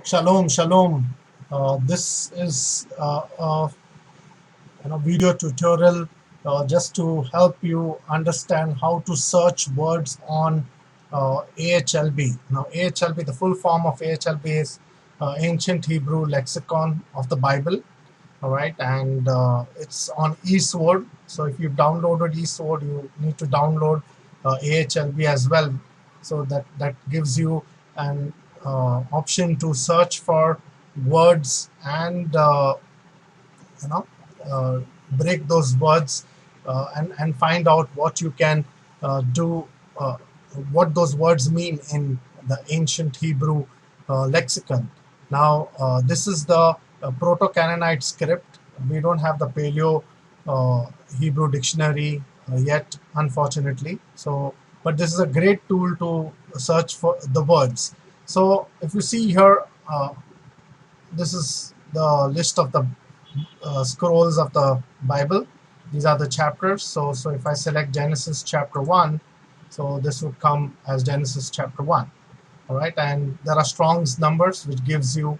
Shalom, shalom. This is a video tutorial just to help you understand how to search words on AHLB. Now, AHLB, the full form of AHLB is Ancient Hebrew Lexicon of the Bible. All right, and it's on eSword. So if you've downloaded eSword, you need to download AHLB as well. So that gives you an option to search for words and you know uh, break those words and find out what you can do, what those words mean in the ancient Hebrew lexicon. Now, this is the Proto-Canaanite script. We don't have the Paleo Hebrew dictionary yet, unfortunately. So, but this is a great tool to search for the words. So, if you see here, this is the list of the scrolls of the Bible. These are the chapters. So if I select Genesis chapter 1, so this would come as Genesis chapter 1. All right, and there are Strong's numbers which gives you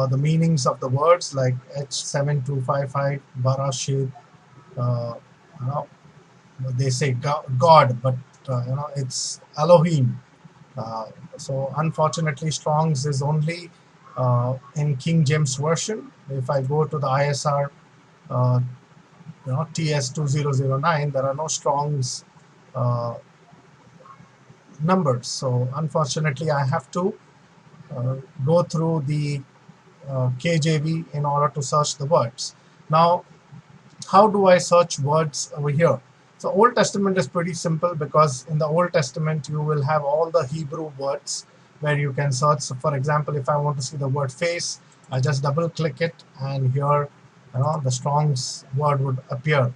the meanings of the words like H7255, Barashid. Uh, you know, they say God, but it's Elohim. Uh, so unfortunately, Strong's is only in King James version. If I go to the ISR, uh, TS2009, there are no Strong's uh, numbers. So unfortunately, I have to go through the KJV in order to search the words. Now, how do I search words over here? So Old Testament is pretty simple because in the Old Testament you will have all the Hebrew words where you can search. So for example, if I want to see the word face, I just double click it and here the Strong's word would appear,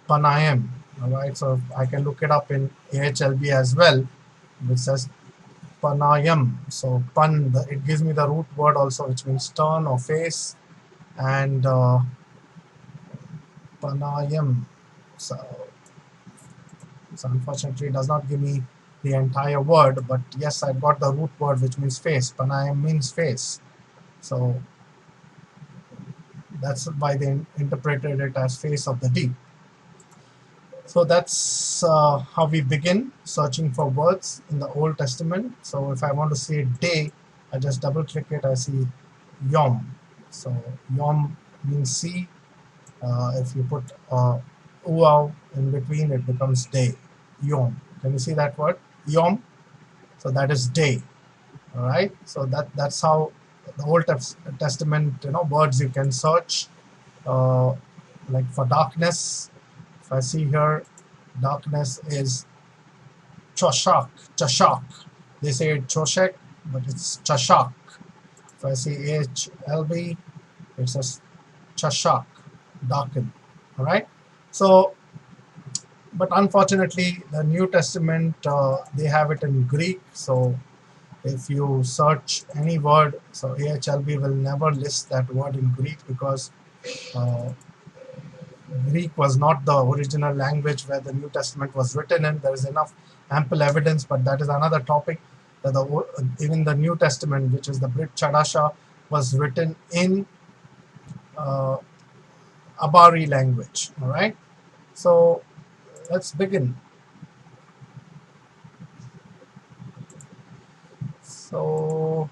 Panayim. All right, so I can look it up in AHLB as well, which says Panayam. So pan, it gives me the root word also, which means turn or face, and Panayam. So unfortunately, it does not give me the entire word, but yes, I've got the root word, which means face. Panayam means face. So that's why they interpreted it as face of the deep. So that's how we begin searching for words in the Old Testament. So if I want to say day, I just double click it, I see Yom. So Yom means sea. If you put uau in between, it becomes day. Yom. Can you see that word? Yom. So that is day. All right. So that's how the Old Testament words you can search. Like for darkness, if I see here, darkness is choshak, chashak. They say choshek, but it's chashak. If I see AHLB, it says chashak, darken. All right. So, but unfortunately, the New Testament they have it in Greek. So, if you search any word, so AHLB will never list that word in Greek because uh, Greek was not the original language where the New Testament was written in. There is enough ample evidence, but that is another topic. That even the New Testament, which is the Brit Chadasha, was written in uh, Abari language. All right, so let's begin. So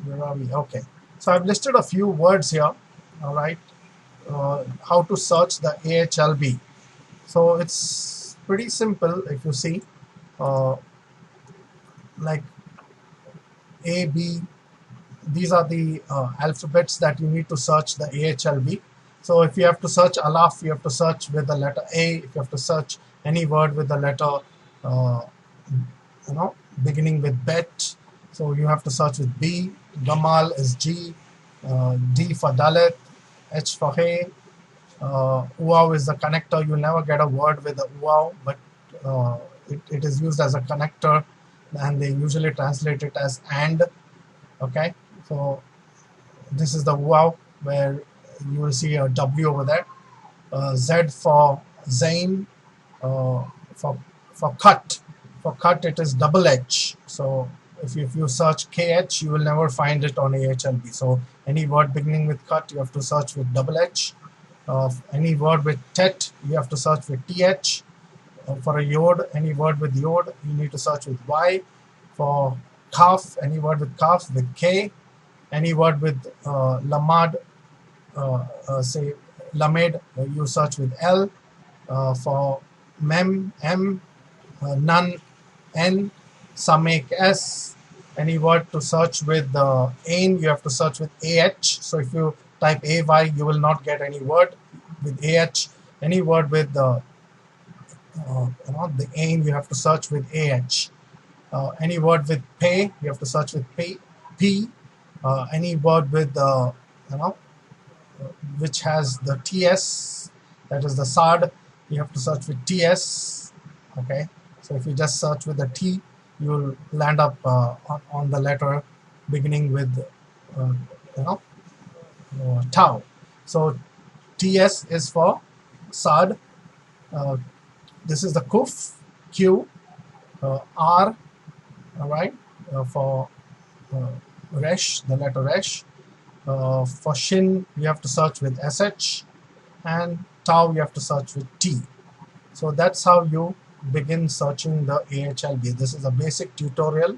where are we? Okay, so I've listed a few words here. All right, how to search the AHLB. So it's pretty simple if you see, like A, B, these are the alphabets that you need to search the AHLB. So if you have to search Alaf, you have to search with the letter A. If you have to search any word with the letter, uh, beginning with Bet, so you have to search with B. Gamal is G. D for Dalit. H for Hey. Uau is the connector. You'll never get a word with the uau, but it is used as a connector, and they usually translate it as and. Okay, so this is the wow where you will see a W over there. Z for Zain, for cut. For cut, it is double H. So if you search KH, you will never find it on AHLB. So any word beginning with cut, you have to search with double H. Any word with tet, you have to search with TH. For a yod, any word with yod, you need to search with Y. For kaf, any word with kaf, with K. Any word with lamad, say lamed, you search with L. For mem, M, none, N, samek, S. Any word to search with ain, you have to search with AH. So if you type AY, you will not get any word with AH. Any word with the ain, you have to search with AH. Any word with pay, you have to search with P. Any word with which has the TS, that is the SAD, you have to search with TS. Okay, so if you just search with the T, you will land up on the letter beginning with tau. So TS is for SAD. This is the kuf, Q, R, all right, for resh, the letter resh. For shin, you have to search with SH, and tau, you have to search with T. So that's how you begin searching the AHLB. This is a basic tutorial.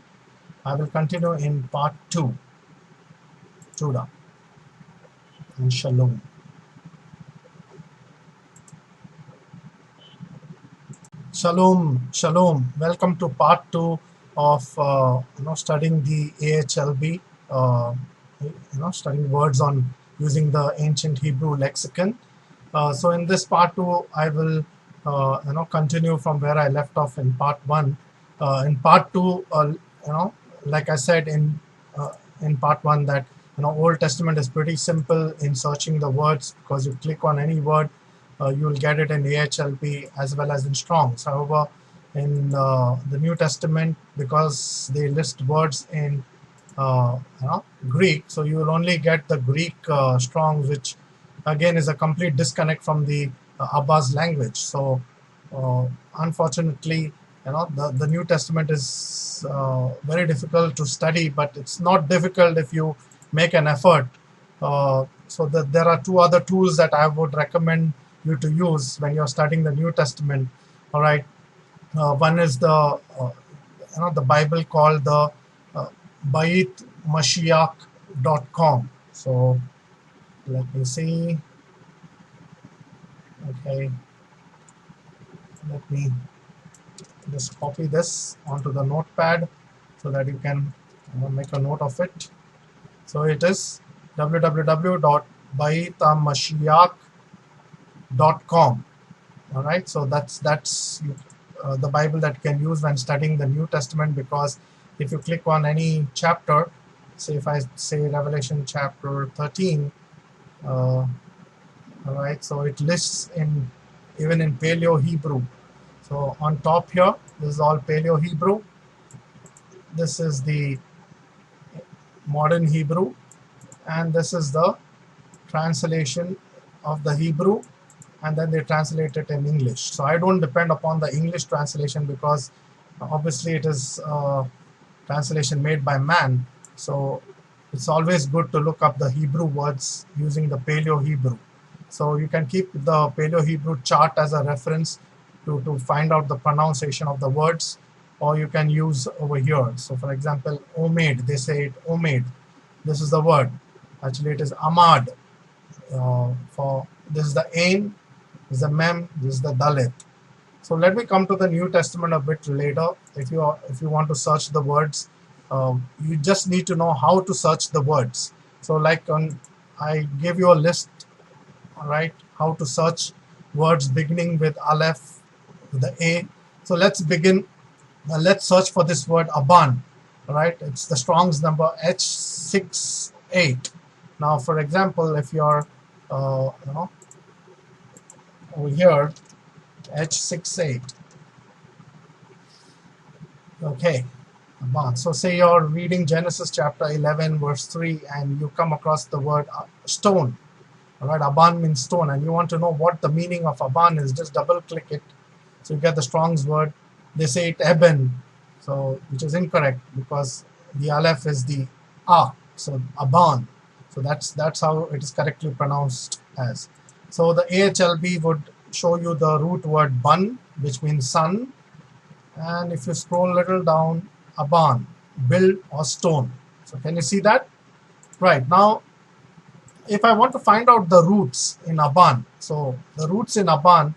I will continue in part 2. Tuda and Shalom. Shalom, shalom. Welcome to part 2 of studying the AHLB. Studying words on using the ancient Hebrew lexicon. So in this part 2, I will continue from where I left off in part 1. In part 2, like I said in part 1, that Old Testament is pretty simple in searching the words, because you click on any word, you will get it in AHLB as well as in Strong's. However, in the New Testament, because they list words in Greek, so you will only get the Greek Strong's, which again is a complete disconnect from the Abbas language. So unfortunately, the New Testament is very difficult to study, but it's not difficult if you make an effort. So that there are 2 other tools that I would recommend you to use when you're studying the New Testament. All right, one is the Bible called the baitmashiach.com. So let me see. Okay, let me just copy this onto the notepad so that you can make a note of it. So it is www.baitmashiach.com. all right, so that's the Bible that you can use when studying the New Testament, because if you click on any chapter, say if I say Revelation chapter 13, all right, so it lists even in Paleo Hebrew. So on top here, this is all Paleo Hebrew. This is the modern Hebrew, and this is the translation of the Hebrew, and then they translate it in English. So I don't depend upon the English translation, because obviously it is translation made by man. So it's always good to look up the Hebrew words using the Paleo Hebrew. So you can keep the Paleo Hebrew chart as a reference to find out the pronunciation of the words, or you can use over here. So for example, Omed, they say it Omed. This is the word. Actually, it is Ahmad. For this is the Ain, this is the Mem, this is the Dalit. So let me come to the New Testament a bit later. If you want to search the words, you just need to know how to search the words. So like I gave you a list, all right, how to search words beginning with Aleph, with the A. So let's begin. Let's search for this word Aban. All right, it's the Strong's number H68. Now, for example, if you're over here, H68. Okay, Aban. So say you're reading Genesis chapter 11, verse 3, and you come across the word stone. All right, Aban means stone, and you want to know what the meaning of Aban is. Just double click it. So you get the Strong's word they say it eben, so which is incorrect because the aleph is the a, so aban. So that's how it is correctly pronounced as. So the AHLB would show you the root word bun, which means sun, and if you scroll a little down, aban, build or stone. So can you see that? Right now, if I want to find out the roots in aban, so the roots in aban,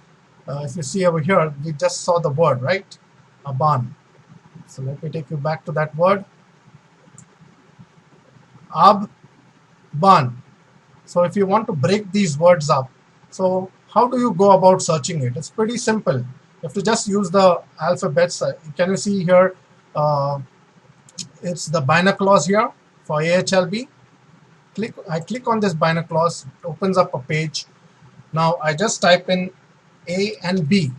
if you see over here, we just saw the word, right? Aban. So let me take you back to that word. Ab, ban. So if you want to break these words up, so how do you go about searching it? It's pretty simple. You have to just use the alphabets. Can you see here? It's the binoculars here for AHLB. I click on this binoculars, it opens up a page. Now I just type in A and B.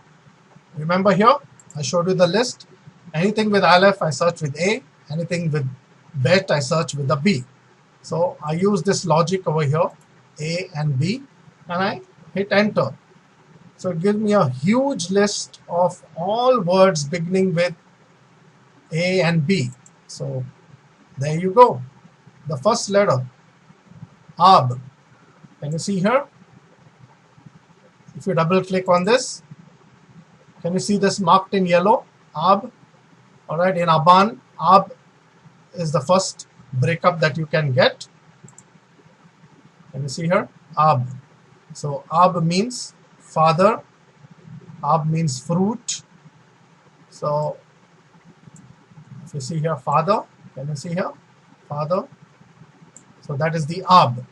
Remember here, I showed you the list. Anything with aleph, I search with A. Anything with bet, I search with a B. So I use this logic over here, A and B, and I hit enter. So it gives me a huge list of all words beginning with A and B. So there you go. The first letter, ab. Can you see here? If you double click on this, can you see this marked in yellow? Ab. All right, in aban, ab is the first breakup that you can get. Can you see here? Ab. So ab means father. Ab means fruit. So if you see here, father. Can you see here? Father. So that is the ab.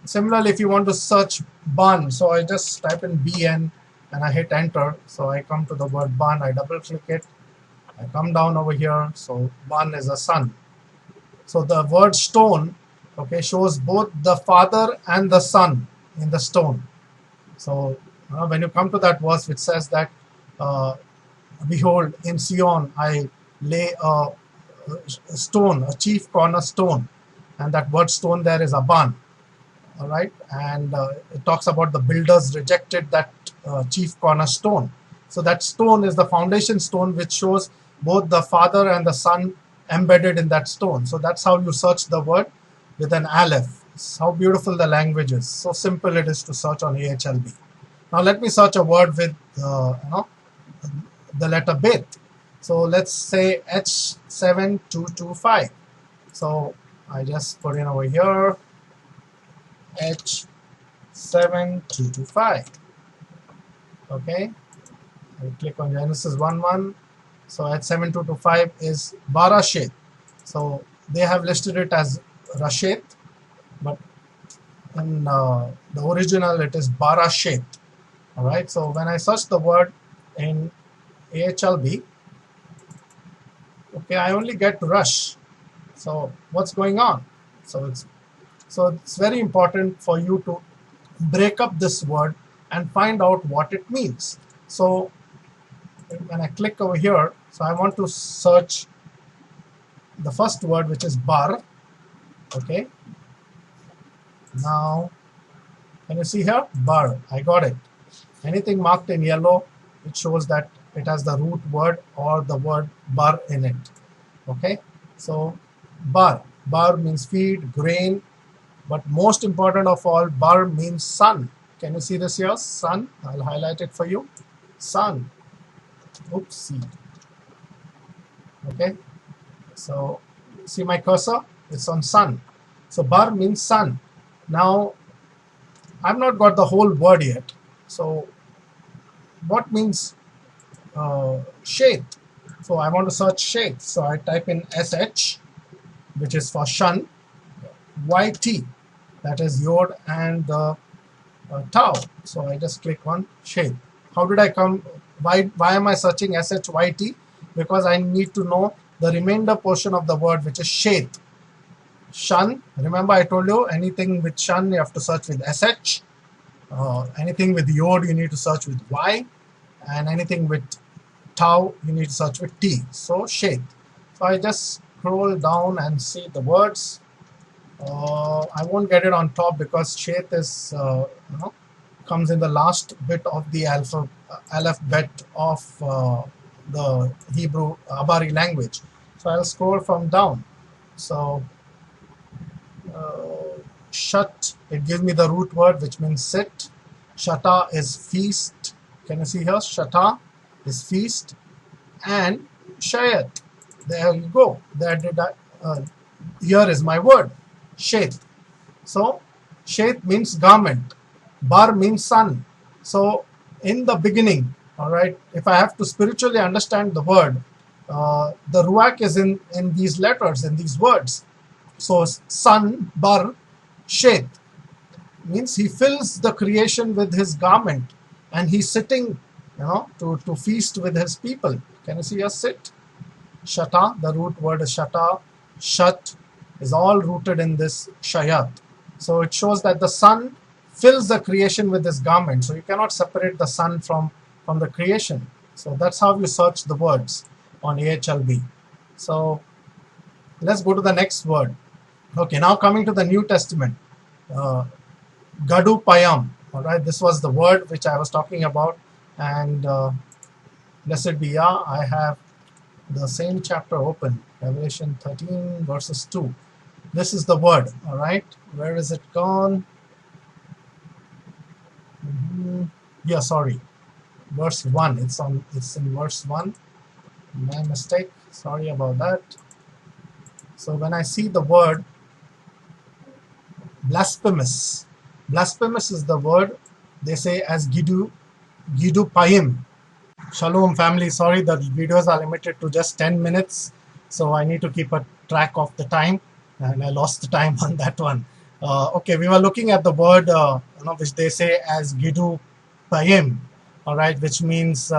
Similarly, if you want to search ban, so I just type in bn and I hit enter. So I come to the word ban. I double click it. I come down over here. So ban is a son. So the word stone, okay, shows both the father and the son in the stone. So when you come to that verse which says that, behold, in Sion I lay a stone, a chief cornerstone, and that word stone there is aban. All right, and it talks about the builders rejected that chief cornerstone. So that stone is the foundation stone which shows both the father and the son embedded in that stone. So that's how you search the word with an aleph. It's how beautiful the language is. So simple it is to search on AHLB. Now let me search a word with the letter bet. So let's say H7225. So I just put in over here H7225. Okay, I click on Genesis 1:1. So H7225 is Barashet. So they have listed it as Rashet, but in the original it is Barashet. All right. So when I search the word in AHLB, okay, I only get rush. So what's going on? So it's very important for you to break up this word and find out what it means. So when I click over here, so I want to search the first word, which is bar. Okay. Now, can you see here? Bar. I got it. Anything marked in yellow, it shows that it has the root word or the word bar in it. Okay. So bar. Bar means feed, grain. But most important of all, bar means sun. Can you see this here? Sun. I'll highlight it for you. Sun. Oopsie. Okay. So see my cursor? It's on sun. So bar means sun. Now I've not got the whole word yet. So what means shade? So I want to search shade. So I type in sh, which is for shun, yt, that is yod and the tau. So I just click on shade. How did I come? Why am I searching shyt? Because I need to know the remainder portion of the word, which is shade. Shun. Remember I told you anything with shun you have to search with sh. Anything with yod you need to search with y, and anything with tau you need to search with t. So shade. So I just scroll down and see the words. I won't get it on top because shade is comes in the last bit of the alphabet of the Hebrew Abari language. So I'll scroll from down. So Shat, it gives me the root word which means sit. Shata is feast. Can you see here? Shata is feast. And Shayat. There you go. Here is my word. Shet. So Shet means garment. Bar means sun. So in the beginning, all right, if I have to spiritually understand the word, the ruach is in these letters, in these words. So sun, bar, shet means he fills the creation with his garment, and he's sitting, to feast with his people. Can you see a sit? Shata, the root word is shata. Shat is all rooted in this shayat. So it shows that the sun fills the creation with his garment. So you cannot separate the sun from the creation. So that's how you search the words on AHLB. So let's go to the next word. Okay, now coming to the New Testament. Gadu Payam. All right, this was the word which I was talking about. And blessed be Yah, I have the same chapter open, Revelation 13 verses 2. This is the word. All right, where is it gone? Yeah, sorry, verse 1. It's in verse 1. My mistake, sorry about that. So when I see the word blasphemous, blasphemous is the word they say as Gidu Payim. Shalom family, sorry, the videos are limited to just 10 minutes, so I need to keep a track of the time, and I lost the time on that one. Okay, we were looking at the word which they say as Gidu Payim, all right, which means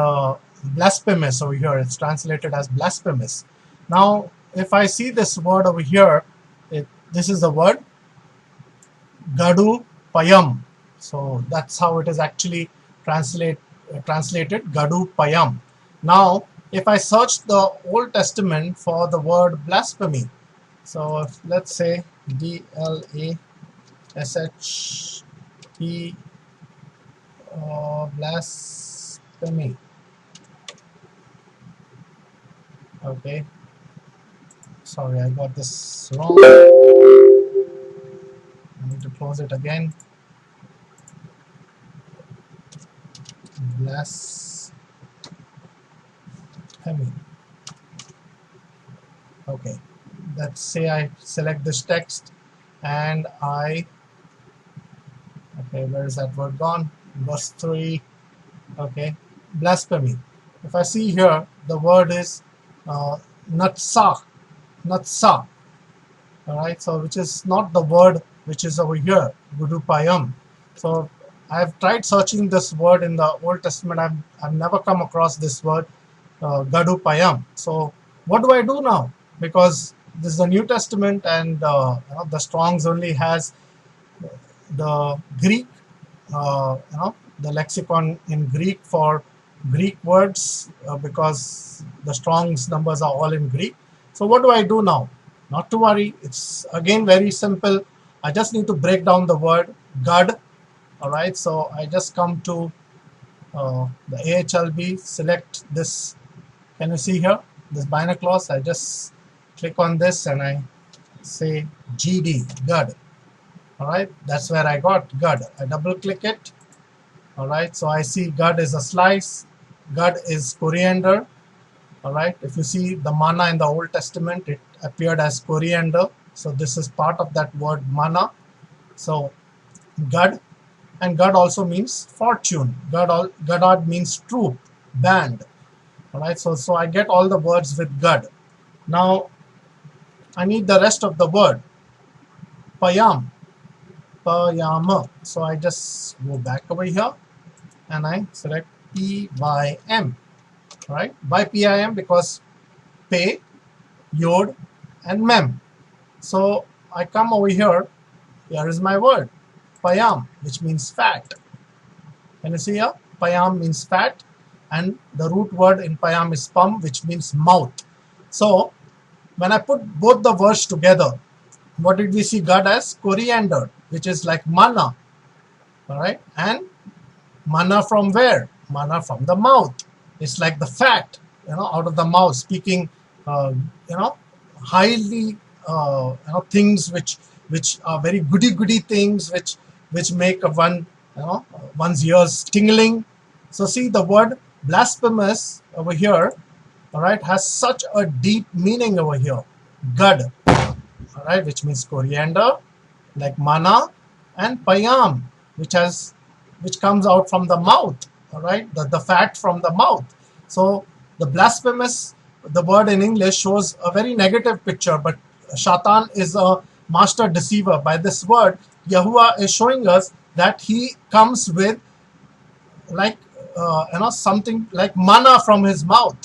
blasphemous over here. It's translated as blasphemous. Now, if I see this word over here, this is the word Gadu Payam. So that's how it is actually translated Gadu Payam. Now, if I search the Old Testament for the word blasphemy, so let's say BLASHP, blasphemy. Okay, sorry, I got this wrong. I need to close it again. Blasphemy. Okay, let's say I select this text and okay, where is that word gone? Verse 3. Okay, blasphemy. If I see here, the word is natsa. All right, so which is not the word which is over here, Gudupayam. So I've tried searching this word in the Old Testament. I've never come across this word, Gadupayam. So what do I do now? Because this is the New Testament, and the Strong's only has the Greek, the lexicon in Greek for Greek words, because the Strong's numbers are all in Greek. So what do I do now? Not to worry, it's again very simple. I just need to break down the word Gad. All right, so I just come to the AHLB, select this. Can you see here this binoculars? I just click on this and I say GD, Gad. All right, that's where I got Gad. I double click it. All right, so I see Gad is a slice, Gad is coriander. All right, if you see the manna in the Old Testament, it appeared as coriander. So this is part of that word manna. So Gad, and Gad also means fortune. Gadad means troop, band. All right, so I get all the words with Gad. Now I need the rest of the word, Payam. Payam. So I just go back over here and I select PYM. Right, by PIM, because pay, yod, and mem. So I come over here. Here is my word, payam, which means fat. Can you see here? Payam means fat, and the root word in payam is pam, which means mouth. So when I put both the words together, what did we see? God as coriander, which is like manna. All right, and Manna from where? Manna from the mouth. It's like the fat, out of the mouth, speaking, you know, highly, things which are very goody things, which make one's ears tingling. So see the word blasphemous over here, all right, has such a deep meaning over here. Gud, all right, which means coriander, like mana, and payam, which comes out from the mouth, all right, the fat from the mouth. So the blasphemous, the word in English shows a very negative picture, but Shaitan is a master deceiver. By this word, Yahuwah is showing us that he comes with, like, something like manna from his mouth,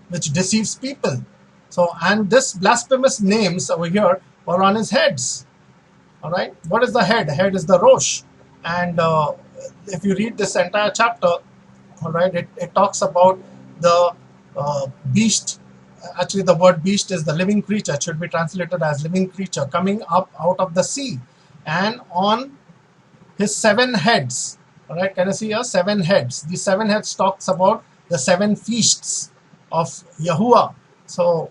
which deceives people. So, and this blasphemous names over here are on his heads. All right, what is the head? Head is the Rosh. And if you read this entire chapter, all right, it talks about the beast. Actually, the word beast is the living creature. It should be translated as living creature coming up out of the sea, and on his 7 heads. All right, can you see here? 7 heads. The 7 heads talks about the 7 feasts of Yahuwah. So,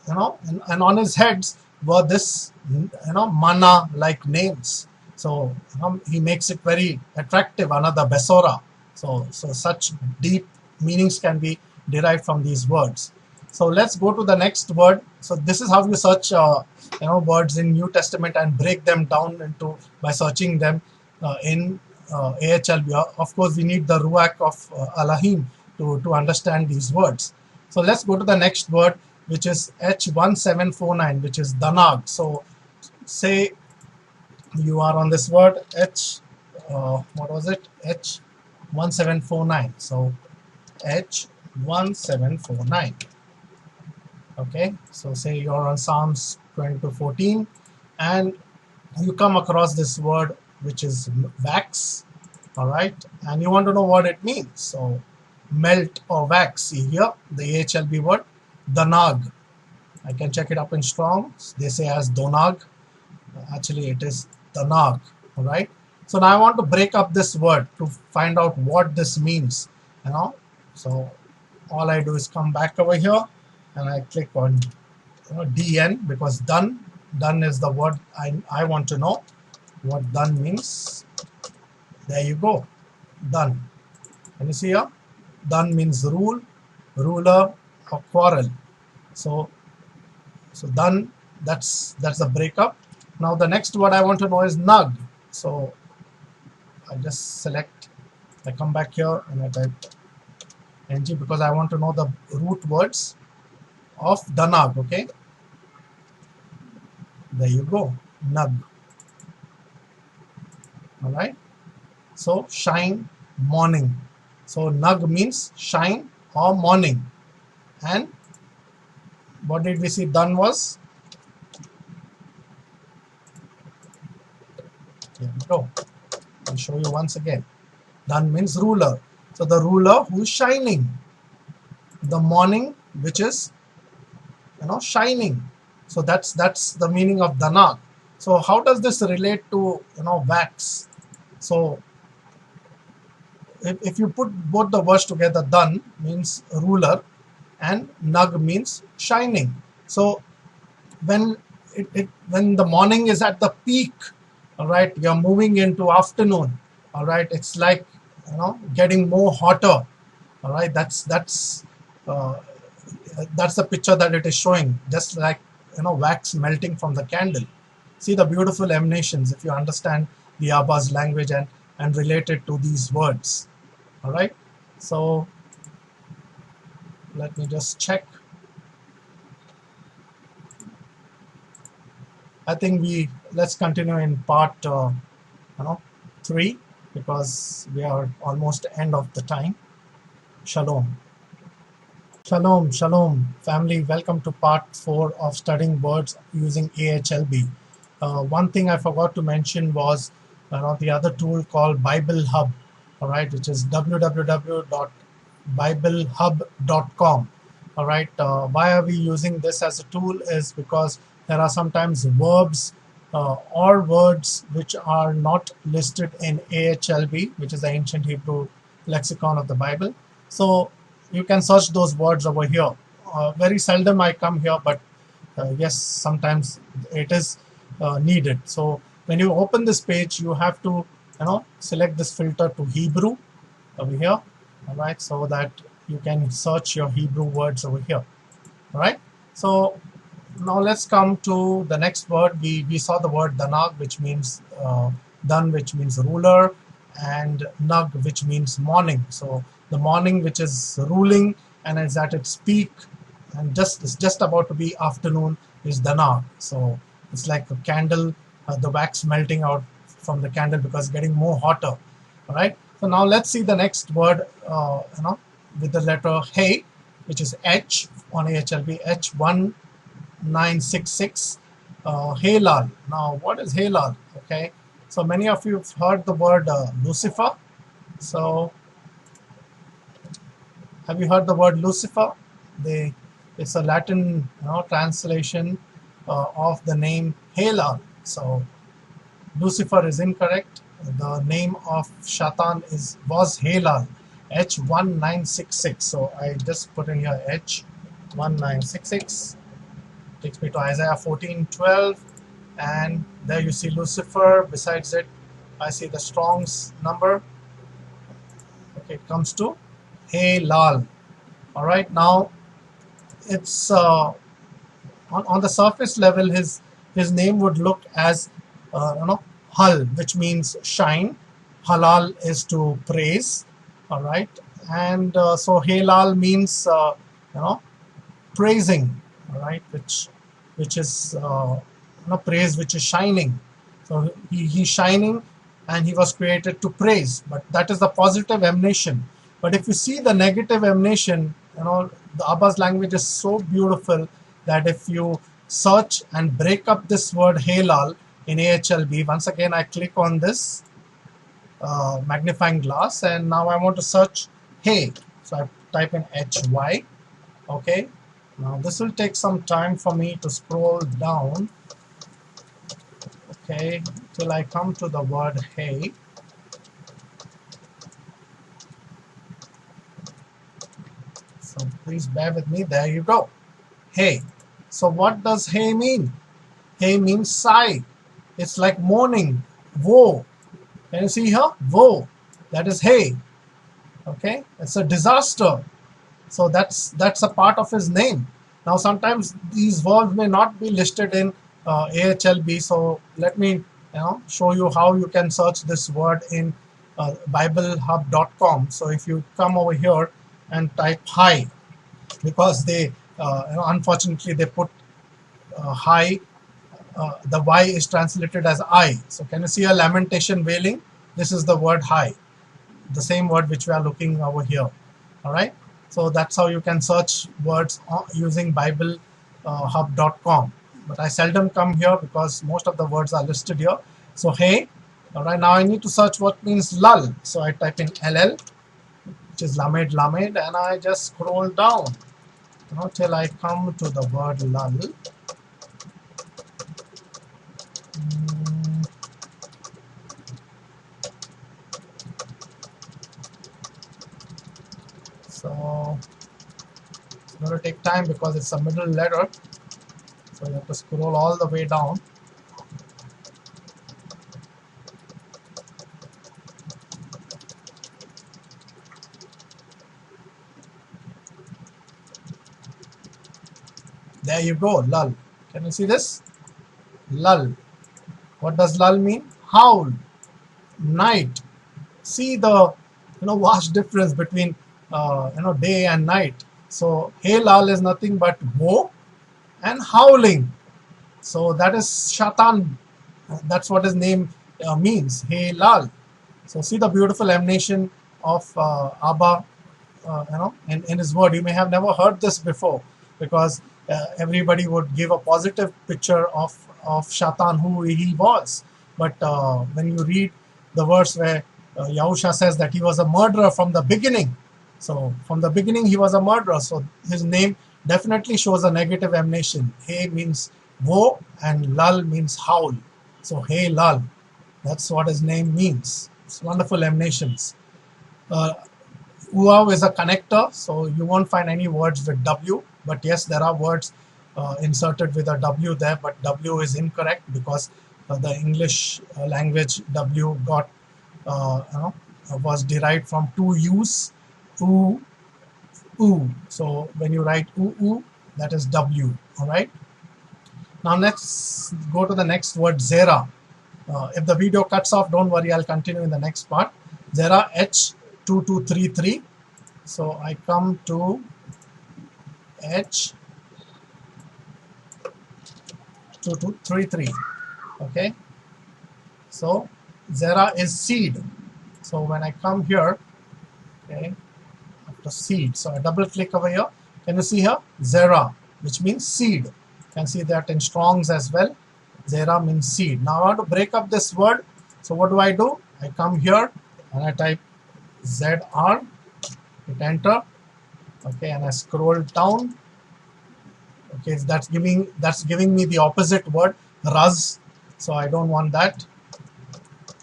and on his heads were this, manna like names. So he makes it very attractive. Another Besora. So such deep meanings can be derived from these words. So let's go to the next word. So this is how you search, words in New Testament and break them down into by searching them in AHLB. Of course, we need the Ruach of Elohim to understand these words. So let's go to the next word, which is H1749, which is Danag. So say you are on this word what was it? H1749. So H1749. Okay, so say you're on Psalms 22:14 and you come across this word which is wax, all right, and you want to know what it means. So melt or wax. See here the AHLB word Danag. I can check it up in Strong's. They say as Donag. Actually it is Danag. All right, so now I want to break up this word to find out what this means. So all I do is come back over here and I click on DN, because done is the word I want to know what done means. There you go, done. Can you see here? Done means rule, ruler, or quarrel. So done, that's the breakup. Now the next word I want to know is nug. So I just select, I come back here and I type NG because I want to know the root words of Danag. Okay, there you go, nug. All right, so shine, morning. So nug means shine or morning. And what did we see done was? Here we go. I'll show you once again. Done means ruler. So the ruler who is shining. The morning, which is shining. So that's the meaning of Danag. So how does this relate to wax? So if you put both the words together, done means ruler and nug means shining. So when when the morning is at the peak, all right, you're moving into afternoon, all right, it's like getting more hotter, all right. That's the picture that it is showing, just like wax melting from the candle. See the beautiful emanations if you understand the Abba's language and relate it to these words. All right, so let me just check. I think let's continue in part 3, because we are almost end of the time. Shalom. Shalom family, welcome to part 4 of studying words using AHLB. One thing I forgot to mention was the other tool called Bible Hub, all right, which is www.biblehub.com. all right. Why are we using this as a tool is because there are sometimes verbs or words which are not listed in AHLB, which is the ancient Hebrew lexicon of the Bible. So you can search those words over here. Very seldom I come here, but yes, sometimes it is needed. So when you open this page, you have to select this filter to Hebrew over here. All right, so that you can search your Hebrew words over here. All right, so now let's come to the next word. We saw the word danag, which means dan, which means ruler, and nug, which means morning. So the morning, which is ruling and is at its peak, and it's just about to be afternoon, is danag. So it's like a candle, the wax melting out from the candle because it's getting more hotter. All right. So now let's see the next word. With the letter hey, which is H on AHLB, H1966, Halal. Now, what is Halal? Okay, so many of you have heard the word Lucifer. So, have you heard the word Lucifer? It's a Latin translation of the name Halal. So, Lucifer is incorrect. The name of Shaitan was Halal, H1966. So I just put in here H1966. Takes me to Isaiah 14:12, and there you see Lucifer. Besides it, I see the Strong's number. Okay, it comes to Halal. All right, now it's on the surface level, his name would look as Hal, which means shine. Halal is to praise. All right, and so Halal means praising. All right, which is praise, which is shining. So he's shining, and he was created to praise. But that is the positive emanation. But if you see the negative emanation, the Abba's language is so beautiful that if you search and break up this word halal in AHLB, once again I click on this magnifying glass, and now I want to search hey. So I type in HY. Okay. Now this will take some time for me to scroll down. Okay, till I come to the word hey. So please bear with me. There you go. Hey. So what does hey mean? Hey means sigh. It's like mourning. Woe. Can you see here? Woe. That is hey. Okay. It's a disaster. So that's a part of his name. Now sometimes these words may not be listed in AHLB. So let me show you how you can search this word in BibleHub.com. So if you come over here and type hi, because they unfortunately they put hi, the Y is translated as I. So can you see a lamentation wailing? This is the word hi, the same word which we are looking over here. All right. So that's how you can search words using BibleHub.com. But I seldom come here because most of the words are listed here. So hey, all right. Now I need to search what means lull. So I type in LL, which is lamed, and I just scroll down till I come to the word lull. So it's going to take time because it's a middle letter. So you have to scroll all the way down. There you go, lull. Can you see this? Lull. What does lull mean? Howl. Night. See the vast difference between day and night. So hey lull is nothing but woe and howling. So that is Shaitan. That's what his name means. Hey lull. So see the beautiful emanation of Abba. In his word. You may have never heard this before because everybody would give a positive picture of Shaitan, who he was. But when you read the verse where Yahusha says that he was a murderer from the beginning, so from the beginning he was a murderer. So his name definitely shows a negative emanation. Hey means woe and lull means howl. So hey lull, that's what his name means. It's wonderful emanations. Uau is a connector, so you won't find any words with W, but yes, there are words inserted with a W there, but W is incorrect because the English language W got was derived from two U's, oo, oo. So when you write oo, oo, that is W, all right? Now let's go to the next word, Zera. If the video cuts off, don't worry, I'll continue in the next part. Zera H2233. So I come to H2233. Okay. So Zera is seed. So when I come here, okay, after seed, so I double click over here. Can you see here? Zera, which means seed. You can see that in Strong's as well. Zera means seed. Now I want to break up this word. So what do? I come here and I type ZR, hit enter. Okay, and I scroll down. Okay, that's giving me the opposite word, Raz. So I don't want that.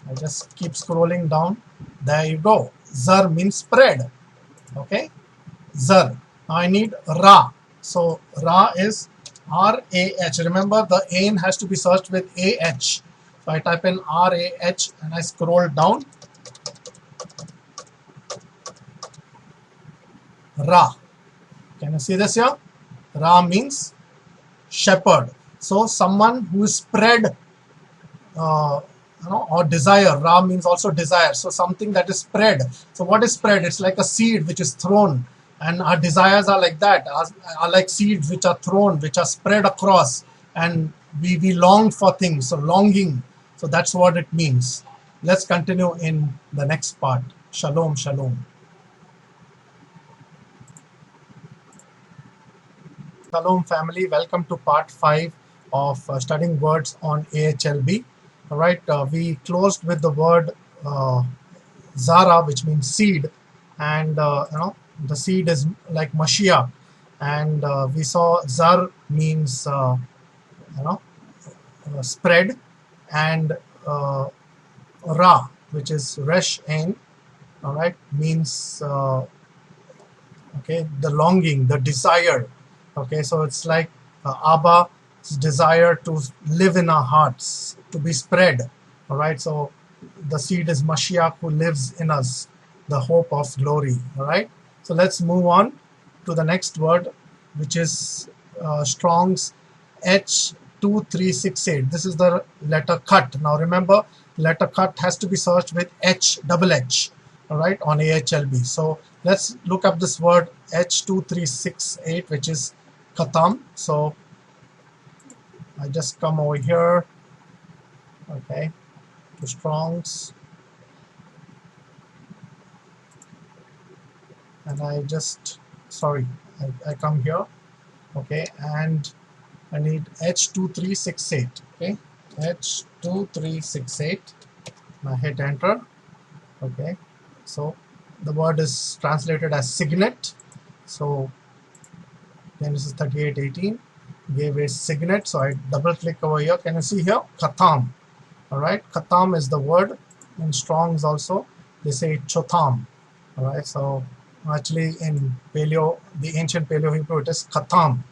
I just keep scrolling down. There you go. Zar means spread. Okay, Zar. Now I need Ra. So Ra is R-A-H. Remember, the Ain has to be searched with A-H. So I type in R-A-H and I scroll down. Ra. Can you see this here? Ra means shepherd. So someone who is spread, or desire. Ra means also desire. So something that is spread. So what is spread? It's like a seed which is thrown. And our desires are like that, are like seeds which are thrown, which are spread across. And we long for things. So longing. So that's what it means. Let's continue in the next part. Shalom, shalom. Shalom family, welcome to part 5 of studying words on AHLB. All right, we closed with the word Zara, which means seed, and the seed is like Mashiach, and we saw Zar means spread, and Ra, which is Resh Ain, all right, means okay, the longing, the desire. Okay, so it's like Abba's desire to live in our hearts, to be spread. All right, so the seed is Mashiach who lives in us, the hope of glory. All right, so let's move on to the next word, which is Strong's H2368. This is the letter cut. Now remember, letter cut has to be searched with H double H. All right, on AHLB. So let's look up this word H2368, which is Khatam. So I just come over here, okay, to Strong's, and I just, sorry, I come here, okay, and I need H2368, okay, H2368, I hit enter, okay, so the word is translated as signet. So then this is 3818, gave a signet, so I double click over here. Can you see here? Khatam. All right, Khatam is the word. In Strong's also they say Chotam. All right, so actually in Paleo, the ancient Paleo Hebrew, it is Khatam,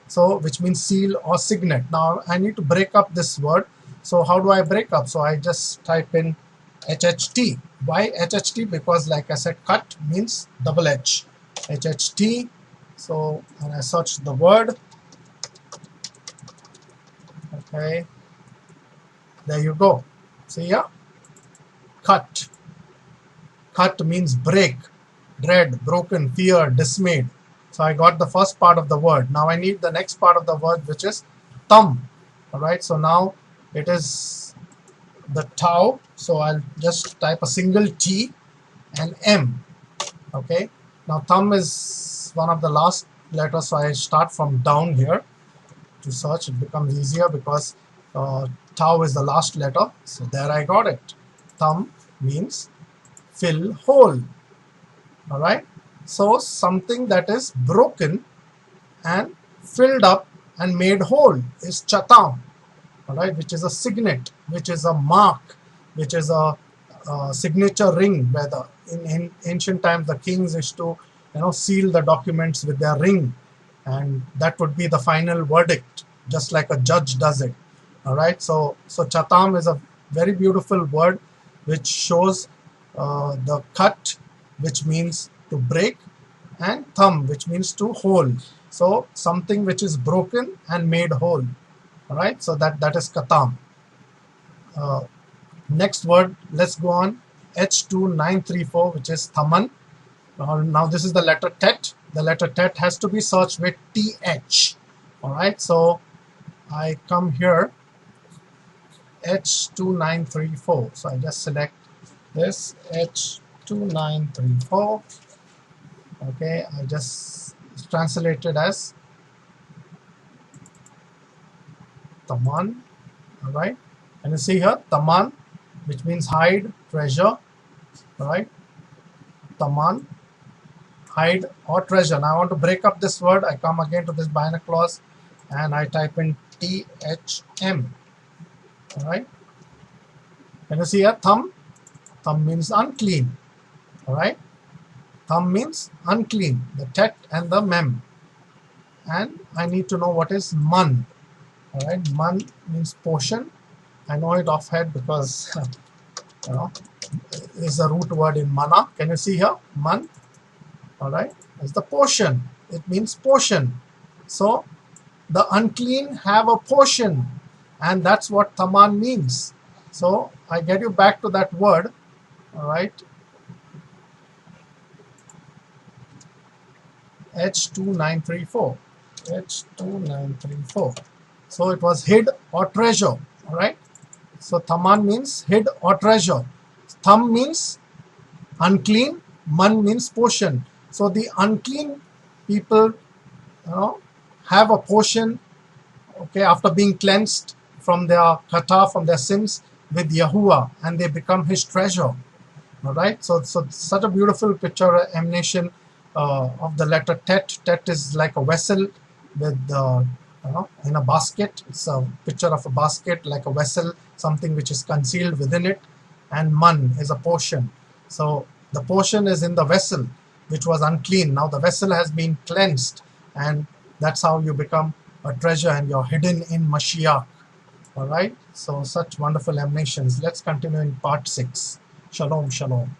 so which means seal or signet. Now I need to break up this word. So how do I break up? So I just type in HHT. Why HHT? Because like I said, cut means double H. HHT. So when I search the word, okay, there you go. See here, cut. Cut means break, dread, broken, fear, dismayed. So I got the first part of the word. Now I need the next part of the word, which is thumb. All right, so now it is the tau. So I'll just type a single T and M. Okay, now thumb is one of the last letters, so I start from down here to search. It becomes easier because tau is the last letter. So there I got it. Thumb means fill hole. All right, so something that is broken and filled up and made whole is chatam. All right, which is a signet, which is a mark, which is a signature ring, where in ancient times the kings used to seal the documents with their ring, and that would be the final verdict, just like a judge does it. All right, so chatam is a very beautiful word which shows the cut, which means to break, and thumb, which means to hold. So something which is broken and made whole. All right, so that is katam. Next word, let's go on. H2934, which is thaman. Now this is the letter tet. The letter tet has to be searched with th. All right, so I come here, H2934. So I just select this H2934. Okay, I just translate it as taman. All right, and you see here taman, which means hide, treasure. All right, taman, hide or treasure. Now I want to break up this word. I come again to this binary clause and I type in THM. All right, and you see here thumb. Thumb means unclean. All right, thumb means unclean, the tet and the mem. And I need to know what is man. All right, man means portion. I know it off head because is a root word in mana. Can you see here, man? All right, it's the portion. It means portion. So the unclean have a portion, and that's what taman means. So I get you back to that word. All right, H2934. H2934. So it was hid or treasure. All right, so taman means hid or treasure. Thumb means unclean. Man means portion. So the unclean people have a portion, okay, after being cleansed from their kata, from their sins with Yahuwah, and they become his treasure. All right, so such a beautiful picture emanation of the letter tet. Tet is like a vessel with in a basket. It's a picture of a basket like a vessel, something which is concealed within it. And man is a portion. So the portion is in the vessel which was unclean. Now the vessel has been cleansed, and that's how you become a treasure, and you're hidden in Mashiach. All right, so such wonderful emanations. Let's continue in part 6. Shalom, shalom.